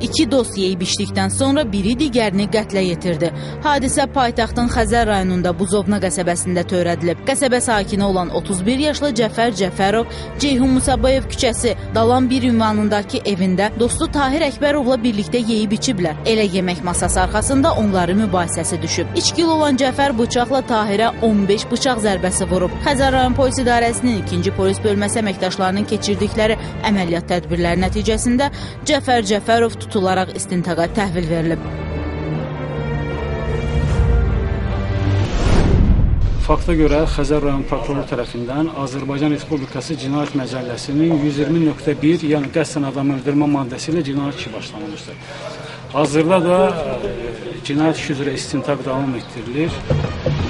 İki dost yeyib içdikdən sonra biri digərini qətlə yetirdi. Hadisə paytaxtın Xəzər rayonunda Buzovna qəsəbəsində törədilib. Qəsəbə sakini olan 31 yaşlı Cəfər Cəfərov Ceyhun Musabayev küçəsi Dalan 1 ünvanındakı evində dostu Tahir Əkbərovla birlikdə yeyib içiblər. Elə yemək masası arxasında onların mübahisəsi düşüb. İçkili olan Cəfər bıçaqla Tahirə 15 bıçaq zərbəsi vurub. Xəzər rayon polis idarəsinin 2-ci polis bölməsi əməkdaşlarının keçirdikləri əməliyyat tədbirləri nəticəsində Cəfər Cəfərov tutularaq istintaqa təhvil verilib. Fakta görə Xəzər rayon prokuroru tərəfindən Azərbaycan Respublikası Cinayət Məcəlləsinin 120.1, yəni qəsdən adam öldürmə maddəsi ilə cinayət işi başlanmışdır. Hazırda da cinayət işi üzrə istintaq davam etdirilir.